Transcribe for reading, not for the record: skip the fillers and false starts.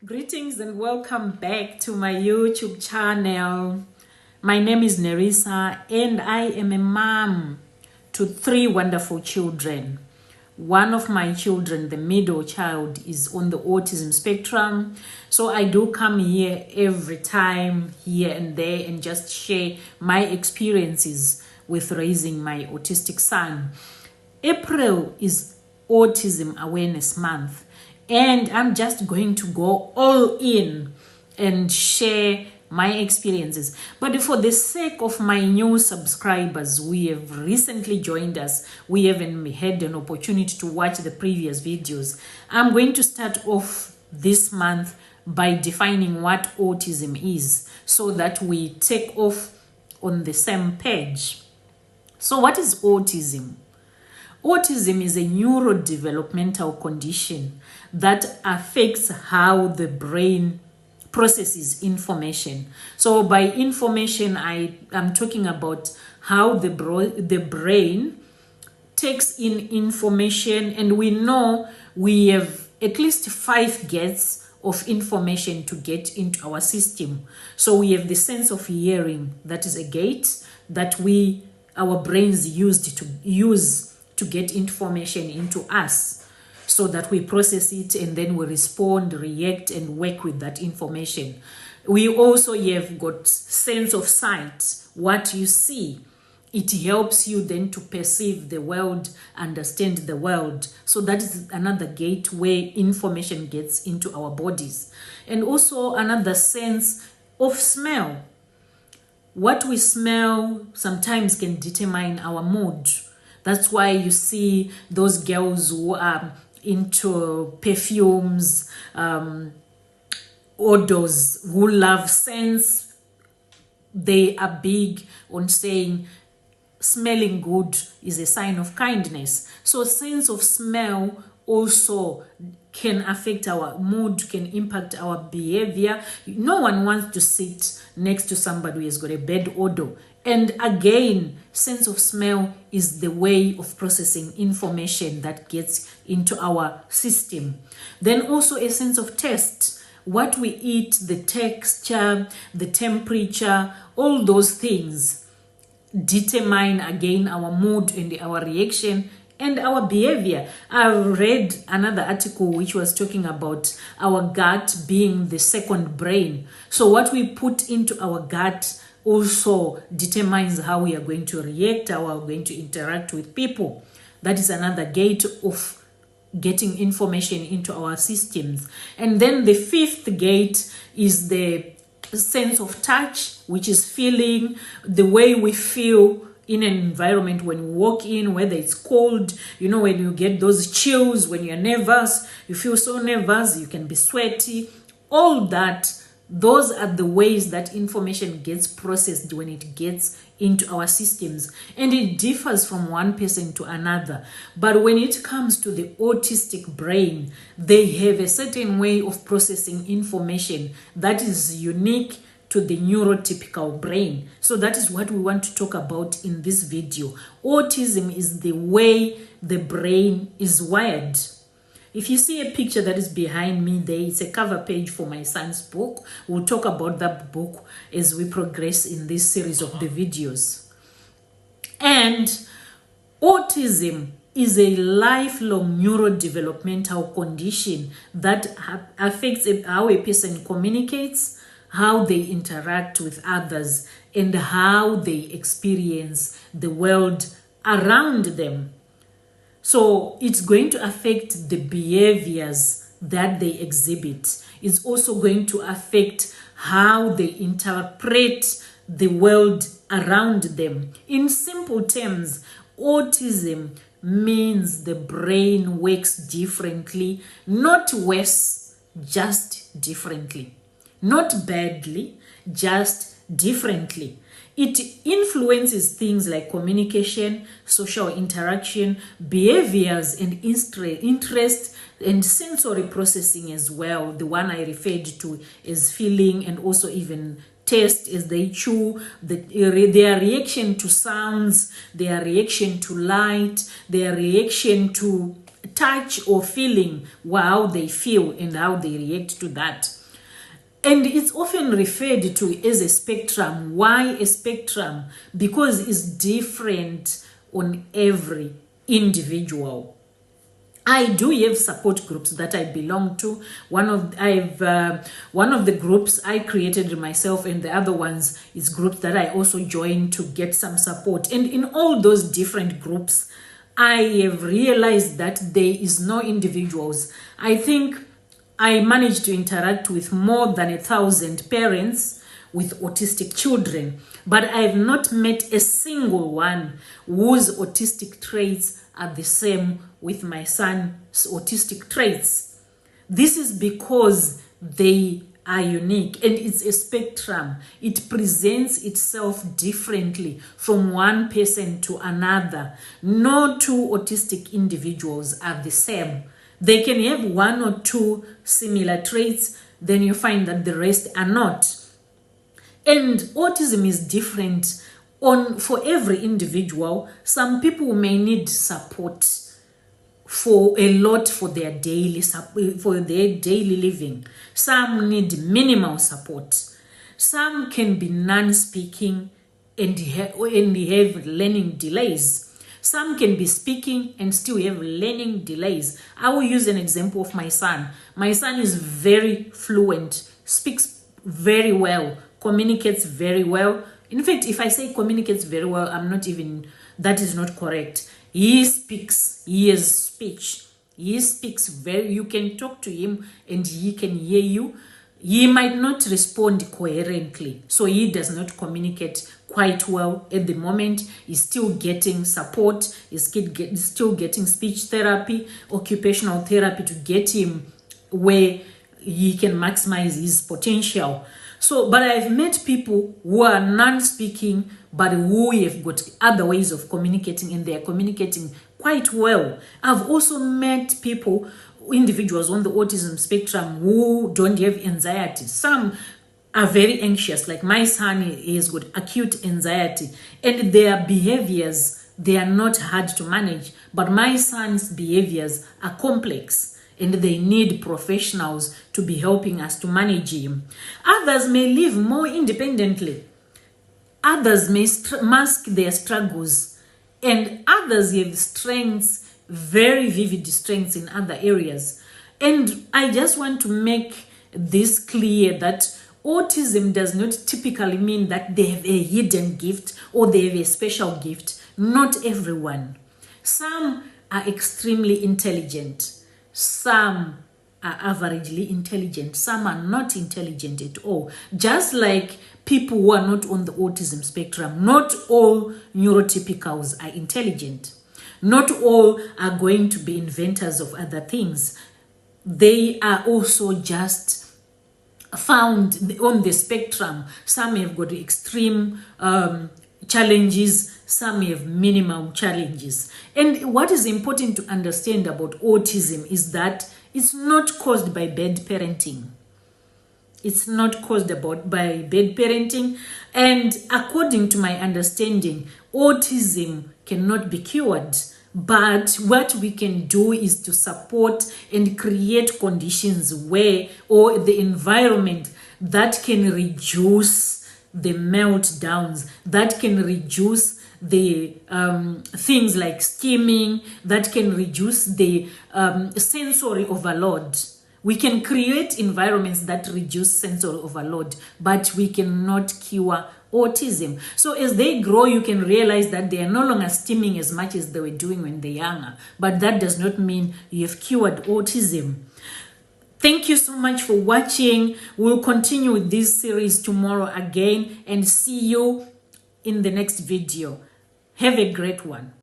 Greetings and welcome back to my YouTube channel. My name is Nerissa and I am a mom to 3 wonderful children. One of my children, the middle child, is on the autism spectrum. So I do come here every time, here and there, and just share my experiences with raising my autistic son. April is Autism Awareness Month. And I'm just going to go all in and share my experiences. But for the sake of my new subscribers, we have recently joined us. We haven't had an opportunity to watch the previous videos. I'm going to start off this month by defining what autism is so that we take off on the same page. So what is autism? Autism is a neurodevelopmental condition that affects how the brain processes information. So by information, I'm talking about how the brain takes in information, and we know we have at least 5 gates of information to get into our system. So we have the sense of hearing, that is a gate that our brains use to get information into us so that we process it and then we respond, react, and work with that information. We also have got sense of sight, what you see. It helps you then to perceive the world, understand the world. So that is another gate where information gets into our bodies. And also another sense of smell. What we smell sometimes can determine our mood. That's why you see those girls who are into perfumes, odors, who love scents. They are big on saying smelling good is a sign of kindness. So sense of smell also can affect our mood, can impact our behavior. No one wants to sit next to somebody who has got a bad odor. And again, sense of smell is the way of processing information that gets into our system. Then also a sense of taste. What we eat, the texture, the temperature, all those things determine again our mood and our reaction and our behavior. I read another article which was talking about our gut being the second brain. So what we put into our gut also determines how we are going to react, how we are going to interact with people. That is another gate of getting information into our systems. And then the 5th gate is the sense of touch, which is feeling, the way we feel in an environment when we walk in, whether it's cold, when you get those chills, when you're nervous, you feel so nervous, you can be sweaty, all that. Those are the ways that information gets processed when it gets into our systems. And it differs from one person to another. But when it comes to the autistic brain, they have a certain way of processing information that is unique to the neurotypical brain. So that is what we want to talk about in this video. Autism is the way the brain is wired. If you see a picture that is behind me there, it's a cover page for my son's book. We'll talk about that book as we progress in this series of the videos. And autism is a lifelong neurodevelopmental condition that affects how a person communicates, how they interact with others, and how they experience the world around them. So it's going to affect the behaviors that they exhibit. It's also going to affect how they interpret the world around them. In simple terms, autism means the brain works differently, not worse, just differently. Not badly, just differently. It influences things like communication, social interaction, behaviors, and interest, and sensory processing as well. The one I referred to is feeling, and also even taste as they chew, their reaction to sounds, their reaction to light, their reaction to touch or feeling how they feel and how they react to that. And it's often referred to as a spectrum. Why a spectrum? Because it's different on every individual. I do have support groups that I belong to. One of the groups I created myself, and the other ones is groups that I also joined to get some support. And in all those different groups, I have realized that there is no individuals. I think I managed to interact with more than 1,000 parents with autistic children, but I have not met a single one whose autistic traits are the same with my son's autistic traits. This is because they are unique, and it's a spectrum. It presents itself differently from one person to another. No two autistic individuals are the same. They can have one or two similar traits, then you find that the rest are not. And autism is different for every individual. Some people may need support for a lot for their daily living. Some need minimal support. Some can be non-speaking and have learning delays. Some can be speaking and still have learning delays. I will use an example of my son. My son is very fluent, speaks very well, communicates very well. In fact, if I say communicates very well, that is not correct. He speaks, he has speech. He speaks you can talk to him and he can hear you. He might not respond coherently, so he does not communicate quite well at the moment. He's still getting support. He's still getting speech therapy, occupational therapy to get him where he can maximize his potential. But I've met people who are non-speaking, but who have got other ways of communicating, and they are communicating quite well. I've also met individuals on the autism spectrum who don't have anxiety. Some are very anxious, like my son has got acute anxiety, and their behaviors, they are not hard to manage, but my son's behaviors are complex, and they need professionals to be helping us to manage him. Others may live more independently. Others may mask their struggles, and others have strengths, very vivid strengths in other areas. And I just want to make this clear that autism does not typically mean that they have a hidden gift or they have a special gift. Not everyone. Some are extremely intelligent. Some are averagely intelligent. Some are not intelligent at all. Just like people who are not on the autism spectrum, not all neurotypicals are intelligent. Not all are going to be inventors of other things. They are also just found on the spectrum. Some have got extreme challenges, some have minimum challenges. And what is important to understand about autism is that it's not caused by bad parenting. It's not caused by bad parenting. And according to my understanding, autism cannot be cured. But what we can do is to support and create conditions or the environment that can reduce the meltdowns, that can reduce the things like stimming, that can reduce the sensory overload. We can create environments that reduce sensory overload, but we cannot cure autism. So as they grow, you can realize that they are no longer stimming as much as they were doing when they were younger. But that does not mean you have cured autism. Thank you so much for watching. We'll continue with this series tomorrow again and see you in the next video. Have a great one.